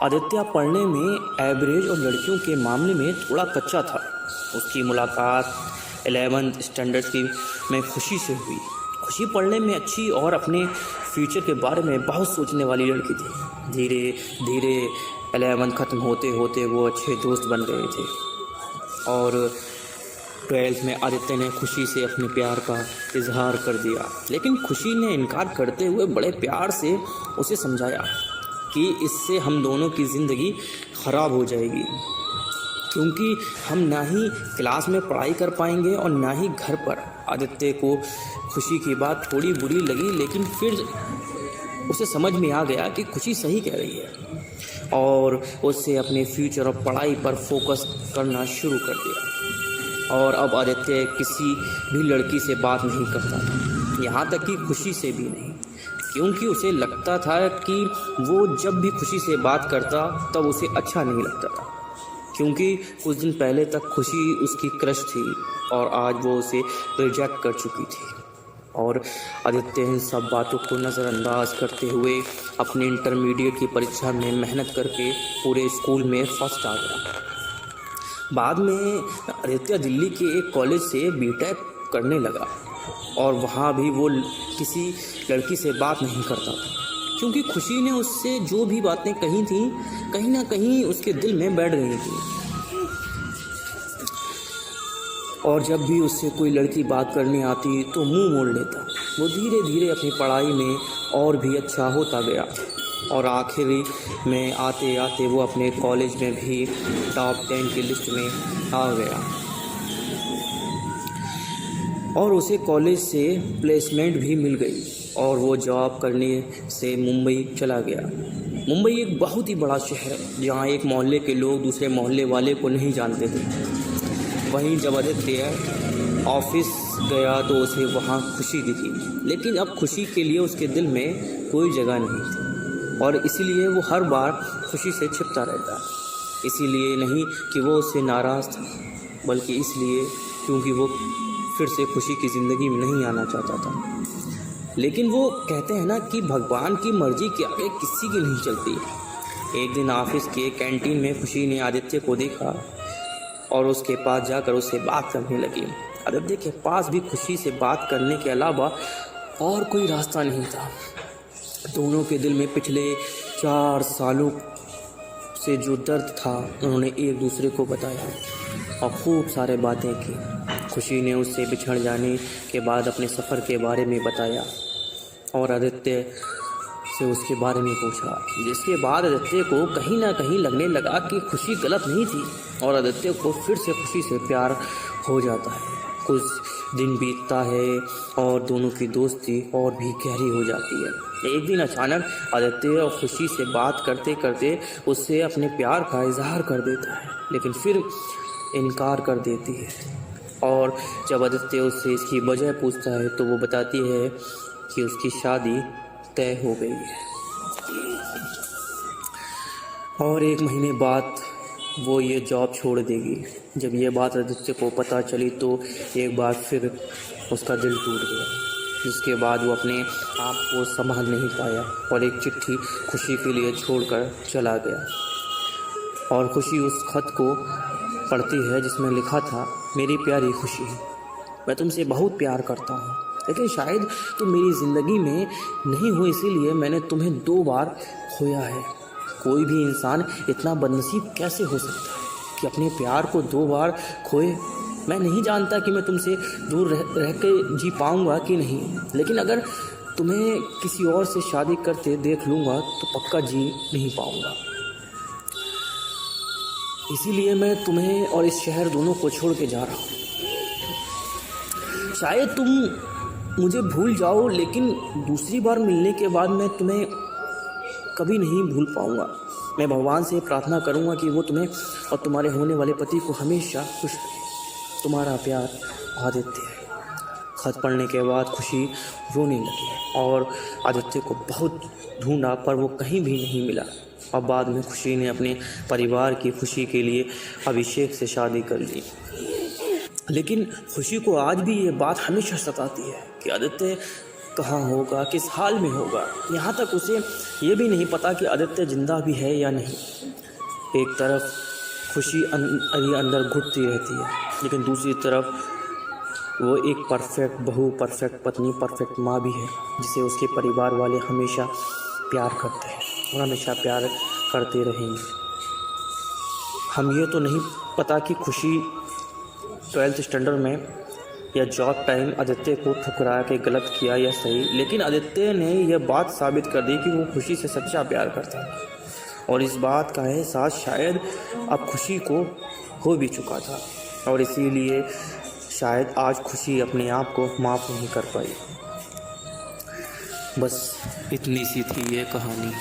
आदित्य पढ़ने में एवरेज और लड़कियों के मामले में थोड़ा कच्चा था। उसकी मुलाकात 11th स्टैंडर्ड की में खुशी से हुई। खुशी पढ़ने में अच्छी और अपने फ्यूचर के बारे में बहुत सोचने वाली लड़की थी। धीरे धीरे 11th ख़त्म होते होते वो अच्छे दोस्त बन गए थे और 12th में आदित्य ने खुशी से अपने प्यार का इजहार कर दिया। लेकिन खुशी ने इनकार करते हुए बड़े प्यार से उसे समझाया कि इससे हम दोनों की ज़िंदगी ख़राब हो जाएगी, क्योंकि हम ना ही क्लास में पढ़ाई कर पाएंगे और ना ही घर पर। आदित्य को खुशी की बात थोड़ी बुरी लगी, लेकिन फिर उसे समझ में आ गया कि खुशी सही कह रही है और उससे अपने फ्यूचर और पढ़ाई पर फोकस करना शुरू कर दिया। और अब आदित्य किसी भी लड़की से बात नहीं करता था, यहाँ तक कि खुशी से भी नहीं, क्योंकि उसे लगता था कि वो जब भी खुशी से बात करता तब उसे अच्छा नहीं लगता था, क्योंकि कुछ दिन पहले तक खुशी उसकी क्रश थी और आज वो उसे रिजेक्ट कर चुकी थी। और आदित्य इन सब बातों को नज़रअंदाज करते हुए अपने इंटरमीडिएट की परीक्षा में मेहनत करके पूरे स्कूल में फर्स्ट आ गया। बाद में आदित्य दिल्ली के एक कॉलेज से बीटेक करने लगा और वहाँ भी वो किसी लड़की से बात नहीं करता था, क्योंकि खुशी ने उससे जो भी बातें कही थी कहीं ना कहीं उसके दिल में बैठ गई थी। और जब भी उससे कोई लड़की बात करने आती तो मुंह मोड़ लेता। वो धीरे धीरे अपनी पढ़ाई में और भी अच्छा होता गया और आखिरी में आते आते वो अपने कॉलेज में भी टॉप 10 की लिस्ट में आ गया और उसे कॉलेज से प्लेसमेंट भी मिल गई और वो जॉब करने से मुंबई चला गया। मुंबई एक बहुत ही बड़ा शहर है जहाँ एक मोहल्ले के लोग दूसरे मोहल्ले वाले को नहीं जानते थे। वहीं जब आदित्य ऑफिस गया तो उसे वहाँ खुशी दिखी, लेकिन अब खुशी के लिए उसके दिल में कोई जगह नहीं थी और इसीलिए वो हर बार खुशी से छिपता रहता। इसीलिए नहीं कि वो उससे नाराज़ था, बल्कि इसलिए क्योंकि वो फिर से खुशी की ज़िंदगी में नहीं आना चाहता था। लेकिन वो कहते हैं ना कि भगवान की मर्जी के आगे किसी की नहीं चलती। एक दिन ऑफिस के कैंटीन में खुशी ने आदित्य को देखा और उसके पास जाकर उससे बात करने लगी। आदित्य के पास भी खुशी से बात करने के अलावा और कोई रास्ता नहीं था। दोनों के दिल में पिछले 4 सालों से जो दर्द था उन्होंने एक दूसरे को बताया और खूब सारे बातें की। खुशी ने उससे बिछड़ जाने के बाद अपने सफ़र के बारे में बताया और आदित्य से उसके बारे में पूछा, जिसके बाद आदित्य को कहीं ना कहीं लगने लगा कि खुशी गलत नहीं थी और आदित्य को फिर से खुशी से प्यार हो जाता है। कुछ दिन बीतता है और दोनों की दोस्ती और भी गहरी हो जाती है। एक दिन अचानक आदित्य और खुशी से बात करते करते उससे अपने प्यार का इजहार कर देता है, लेकिन फिर इनकार कर देती है। और जब आदित्य उससे इसकी वजह पूछता है तो वो बताती है कि उसकी शादी तय हो गई है और 1 महीने बाद वो ये जॉब छोड़ देगी। जब ये बात आदित्य को पता चली तो एक बार फिर उसका दिल टूट गया, जिसके बाद वो अपने आप को संभाल नहीं पाया और एक चिट्ठी खुशी के लिए छोड़कर चला गया। और खुशी उस खत को पढ़ती है जिसमें लिखा था, मेरी प्यारी खुशी, मैं तुमसे बहुत प्यार करता हूँ, लेकिन शायद तुम मेरी ज़िंदगी में नहीं हो, इसीलिए मैंने तुम्हें 2 बार खोया है। कोई भी इंसान इतना बदनसीब कैसे हो सकता है कि अपने प्यार को 2 बार खोए। मैं नहीं जानता कि मैं तुमसे दूर रह के जी पाऊँगा कि नहीं, लेकिन अगर तुम्हें किसी और से शादी करते देख लूँगा तो पक्का जी नहीं पाऊँगा। इसीलिए मैं तुम्हें और इस शहर दोनों को छोड़ के जा रहा हूँ। शायद तुम मुझे भूल जाओ, लेकिन दूसरी बार मिलने के बाद मैं तुम्हें कभी नहीं भूल पाऊँगा। मैं भगवान से प्रार्थना करूँगा कि वो तुम्हें और तुम्हारे होने वाले पति को हमेशा खुश रखे। तुम्हारा प्यार, आदित्य। खत पढ़ने के बाद खुशी रोने लगी और आदित्य को बहुत ढूंढा पर वो कहीं भी नहीं मिला। और बाद में खुशी ने अपने परिवार की खुशी के लिए अभिषेक से शादी कर ली। लेकिन खुशी को आज भी ये बात हमेशा सताती है कि आदित्य कहाँ होगा, किस हाल में होगा। यहाँ तक उसे ये भी नहीं पता कि आदित्य जिंदा भी है या नहीं। एक तरफ खुशी अंदर घुटती रहती है, लेकिन दूसरी तरफ वो एक परफेक्ट बहू, परफेक्ट पत्नी, परफेक्ट माँ भी है, जिसे उसके परिवार वाले हमेशा प्यार करते हैं और हमेशा प्यार करते रहेंगे। हम ये तो नहीं पता कि खुशी 12th स्टैंडर्ड में या जॉब टाइम आदित्य को ठुकरा के गलत किया या सही, लेकिन आदित्य ने यह बात साबित कर दी कि वो खुशी से सच्चा प्यार करता है, और इस बात का एहसास शायद अब खुशी को हो भी चुका था, और इसीलिए शायद आज खुशी अपने आप को माफ़ नहीं कर पाई। बस इतनी सी थी ये कहानी।